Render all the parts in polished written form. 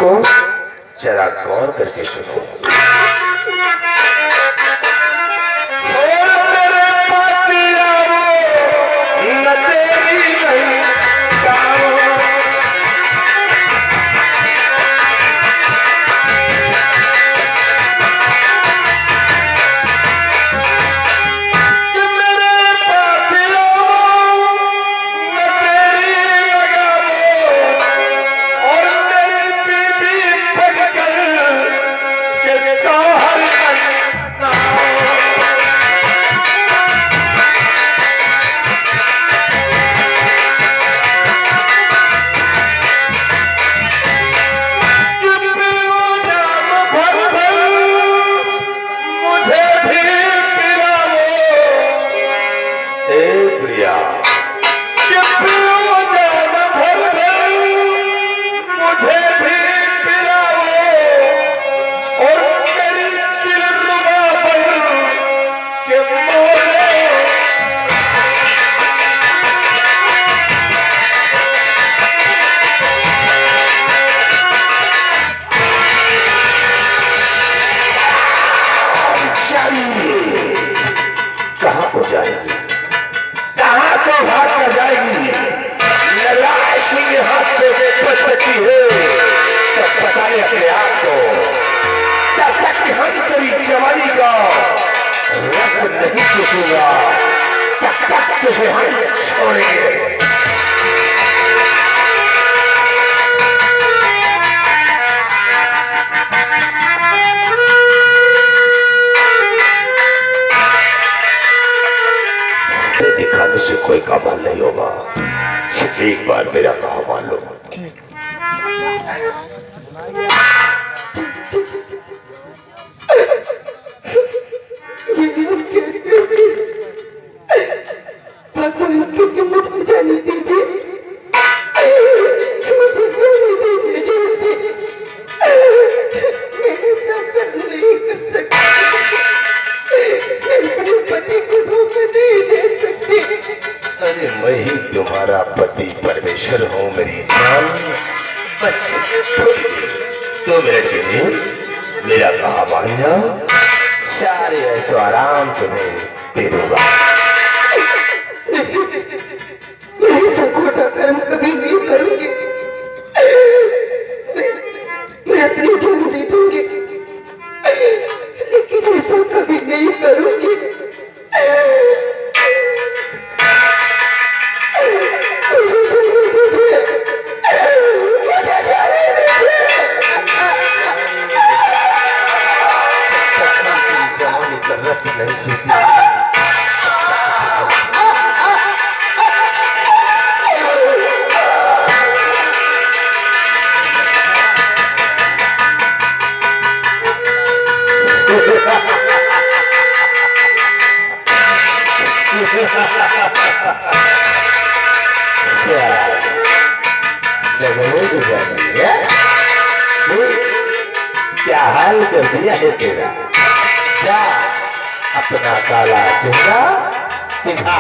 को जरा गौर करके सुनो। कहाँ को जाएगी, कहाँ को भाग कर जाएगी? लाश ही हाथ से बच सकती है तो बचा ले अपने आप को। जब तक कि हम तेरी जवानी का रस नहीं चूसूंगा तब तक तुझे हम छोड़ेंगे। दिखाने से कोई कमाल नहीं होगा, सिर्फ एक बार मेरा कहा मान लो। भगवान की कीमत में जाने दीजिए, मुझे जाने दीजिए। मैं ऐसा नहीं कर सकती, मैं अपने पति को धोखा नहीं दे सकती। अरे मैं ही तुम्हारा पति परमेश्वर हूँ मेरी जान। बस तो मिनट के लिए मेरा कहा मान जाओ, सारे ऐसो आराम तुम्हें दे दूंगा। मैं ऐसा खोटा कर्म कभी नहीं करूंगी। मैं अपनी जान दे दूंगी, लेकिन ऐसा कभी नहीं करूंगी। रस नहीं चूसी क्या हाल कर दिया है तेरा? जा अपना काला चेहरा दिखा।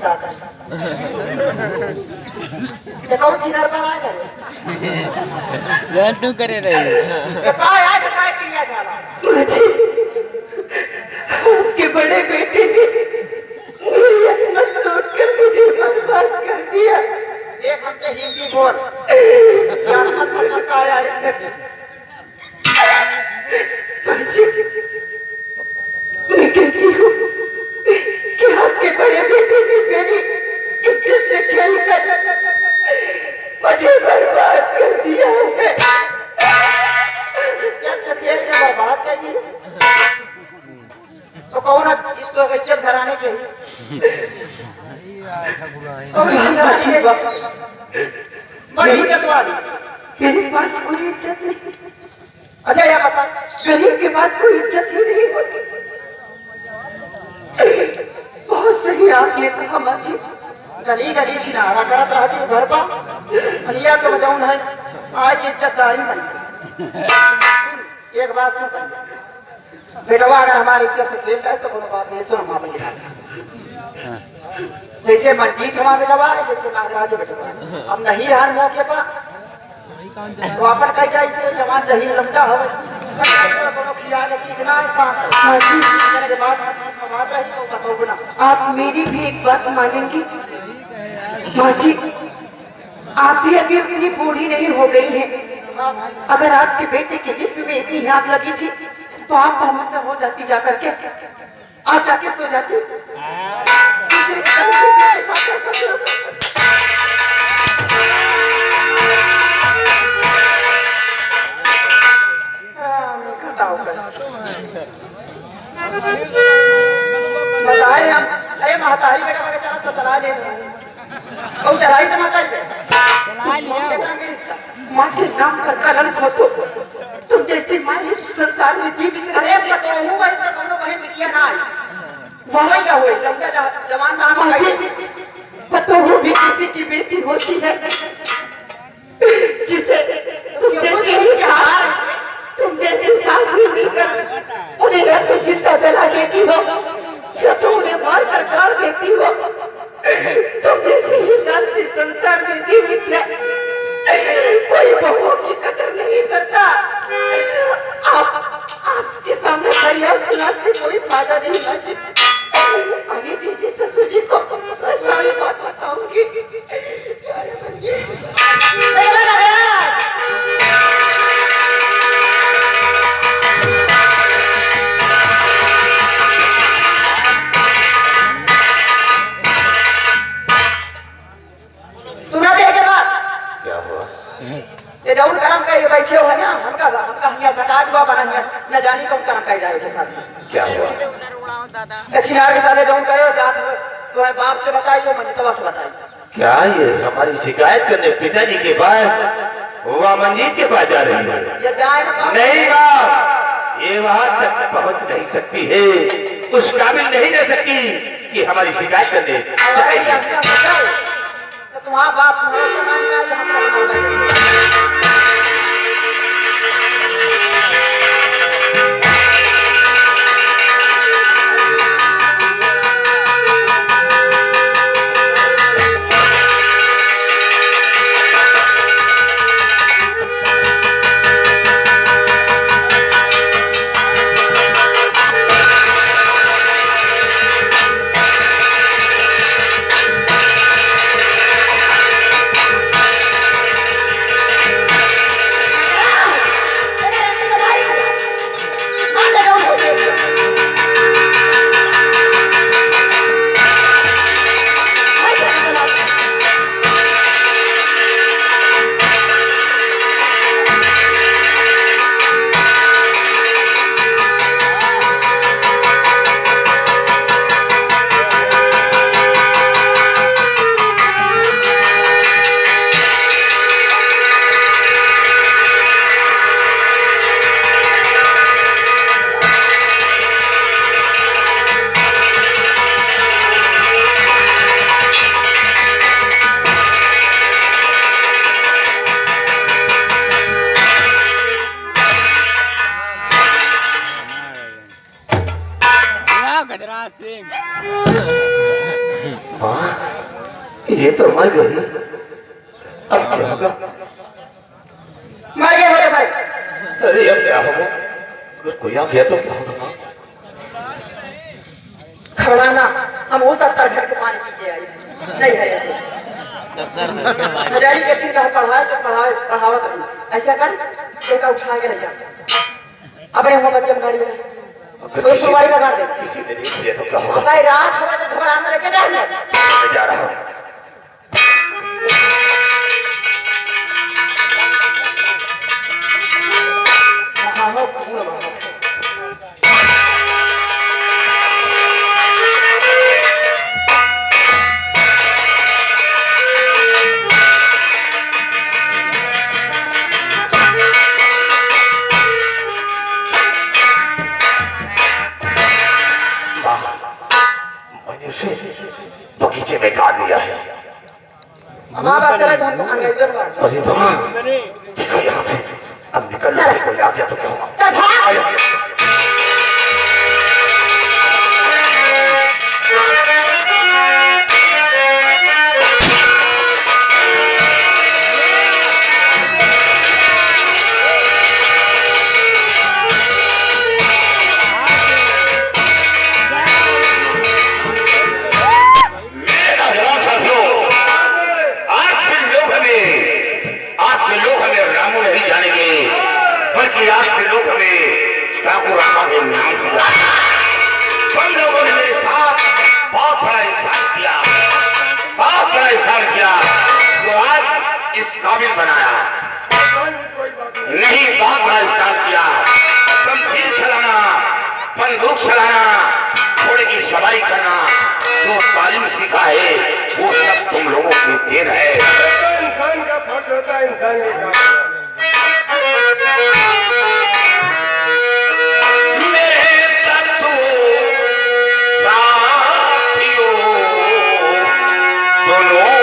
दादा ये कौन चिनार पर आ गए जान तू करे रही ये काय आज काय किया जाला मुझे आपके बड़े बेटे ने मेरी असमत लौट कर मुझे बर्बाद कर दिया देख हमसे हिंदी बोल ये असमत मत का यार मैं कहती हूँ कि आपके बड़े बेटे ने मेरी इज्जत से खेलकर मुझे बर्बाद कर दिया है इज्जत से खेल कर बर्बाद कर दिया तो कौन इसको इज्जत घराने के बड़ी इज्जत वाली मेरे पास कोई इज्जत नहीं अच्छा यह बता गरीब के पास कोई इज्जत ही नहीं होती बहुत सही आपने कहा माजी गली गली छिनारा करत रहती घर पर अलिया तो जौन है आज इज्जतदारी बनी एक बात सुन बेटवा अगर हमारी इज्जत से खेलता है तो कोनो बात नहीं सुन हम अपनी जैसे मंजीत हमारा बेटवा है जैसे नागराज बेटवा अब नहीं रहा मौके पर तो अपन कह जाए इसे जवान जहीर लमटा हो आप मेरी भी एक बात मानेंगी माँ जी आप भी अभी इतनी बूढ़ी नहीं हो गई हैं अगर आपके बेटे के जिस्म में इतनी आग लगी थी तो आप बहुत हो जाती जाकर के आप जाके सो जाती बताए हम अरे महतारी बेटा मगर चला तो चला ले और चढ़ाई जमा कर दे माँ के नाम का कलंक हो तो तुम जैसी माँ इस संसार में जीवित अरे बताऊँ भाई तो हम लोग वहीं बिटिया ना आई वही क्या हुई लंका जवान नाम पतो हो भी किसी की बेटी होती है जिसे तुम जैसी ही तुम जैसी सासू मिलकर उन्हें या तो जिंदा जला देती हो या तो उन्हें मार कर गाड़ देती हो तुम जैसे हिसाब से संसार में जीवित है कोई बहुओं की कदर नहीं करता आपके सामने फरियाद सुनाने से कोई फायदा नहीं है अभी दीदी ससुर जी को सारी बात बताऊंगी सुना दे के बाद क्या हुआ ये जरूर कर्म कर बैठे हो ना हमका यहाँ सटा दुआ बना न जानी कौन कर्म कर जाए साथ क्या हुआ चिनार के साले जौन करे जात तो बाप से बताइए मंजितवा से बताइए क्या ये हमारी शिकायत करने पिताजी के पास हुआ मंजीत के पास जा रही है ये जाए ना नहीं बाप ये वहां तक पहुंच नहीं सकती है उस काबिल नहीं रह सकती कि हमारी शिकायत करने चाहिए तो तुम्हारा बाप तुम्हारा जमाने में ये तो मर गई, अब क्या होगा? मर गए हो रे भाई। अरे अब क्या होगा? अगर कोई आ गया तो क्या होगा? खड़ाना हम उस अत्तर घर के पानी पीके आई नहीं है ऐसे। डैडी कहती है पढ़ाए तो पढ़ावत रही ऐसा कर एक उठा के ले जा अपने वहां बच्चे गाड़ी में कोई सवारी लगा दे। किसी ने देख लिया तो क्या होगा? भाई रात हो तो घोड़ा में लेके जा मैं जा रहा हूँ। बगीचे में गाड़ दिया है। हमारा चला तो हमको अंग्रेजों में मार अरे बाबा देखो यहाँ से अब निकल लो, कोई आ गया तो क्या होगा? चल भाग। बल्कि आज के लोग हमें ठाकुर रामा के नाम दिया। हम लोगों ने मेरे साथ बहुत बड़ा इंसान किया, बहुत बड़ा इंसान किया, जो आज इस काबिल बनाया। नहीं, बहुत बड़ा इंसान किया। शमशीर चलाना, बंदूक चलाना, घोड़े की सवारी करना, जो तालीम सीखा है वो सब तुम लोगों की देन है। इंसान का फर्ज होता है, इंसान का सुनो